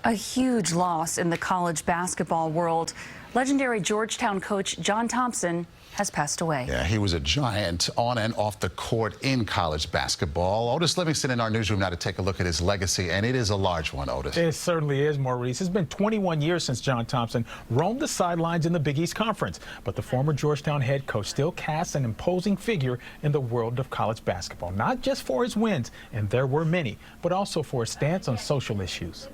A huge loss in the college basketball world. Legendary Georgetown coach John Thompson has passed away. Yeah, he was a giant on and off the court in college basketball. Otis Livingston in our newsroom now to take a look at his legacy, and it is a large one, Otis. It certainly is, Maurice. It's been 21 years since John Thompson roamed the sidelines in the Big East Conference, but the former Georgetown head coach still casts an imposing figure in the world of college basketball, not just for his wins, and there were many, but also for his stance on social issues.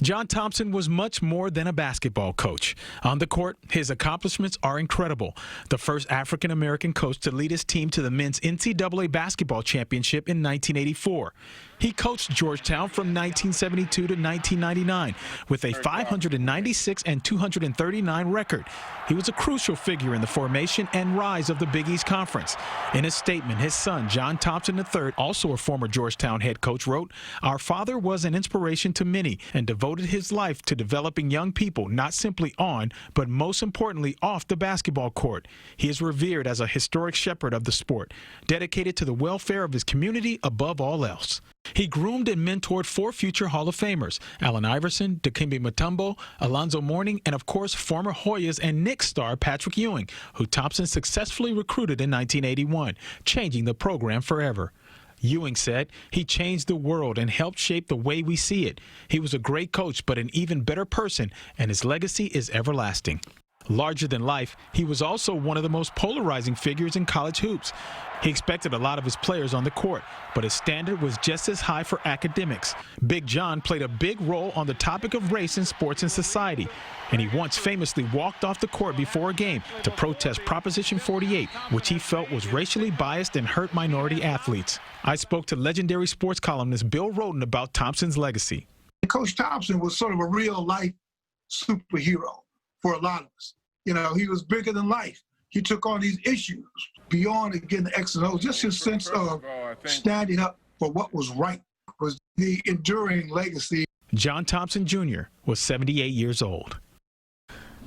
John Thompson was much more than a basketball coach. On the court, his accomplishments are incredible. The first African-American coach to lead his team to the men's NCAA basketball championship in 1984. He coached Georgetown from 1972 to 1999 with a 596 and 239 record. He was a crucial figure in the formation and rise of the Big East Conference. In a statement, his son, John Thompson III, also a former Georgetown head coach, wrote, "Our father was an inspiration to many and devoted his life to developing young people not simply on, but most importantly off the basketball court. He is revered as a historic shepherd of the sport, dedicated to the welfare of his community above all else." He groomed and mentored 4 future Hall of Famers, Allen Iverson, Dikembe Mutombo, Alonzo Mourning, and of course former Hoyas and Knicks star Patrick Ewing, who Thompson successfully recruited in 1981, changing the program forever. Ewing said, "He changed the world and helped shape the way we see it. He was a great coach, but an even better person, and his legacy is everlasting." Larger than life, he was also one of the most polarizing figures in college hoops. He expected a lot of his players on the court, but his standard was just as high for academics. Big John played a big role on the topic of race in sports and society, and he once famously walked off the court before a game to protest Proposition 48, which he felt was racially biased and hurt minority athletes. I spoke to legendary sports columnist Bill Rhoden about Thompson's legacy. Coach Thompson was sort of a real-life superhero for a lot of us. You know, he was bigger than life. He took on these issues beyond, again, the X and O's. Just his sense of standing up for what was right was the enduring legacy. John Thompson Jr. was 78 years old.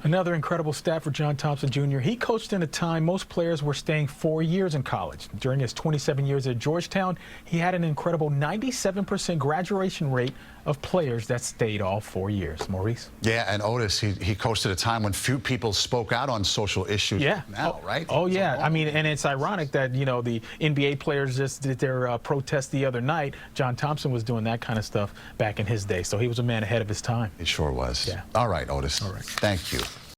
Another incredible stat for John Thompson Jr. He coached in a time most players were staying 4 years in college. During his 27 years at Georgetown, he had an incredible 97% graduation rate of players that stayed all 4 years. Maurice? Yeah, and Otis, he coached at a time when few people spoke out on social issues now, right? Oh, yeah. I mean, and it's ironic that, you know, the NBA players just did their protest the other night. John Thompson was doing that kind of stuff back in his day. So he was a man ahead of his time. He sure was. Yeah. All right, Otis. All right. Thank you.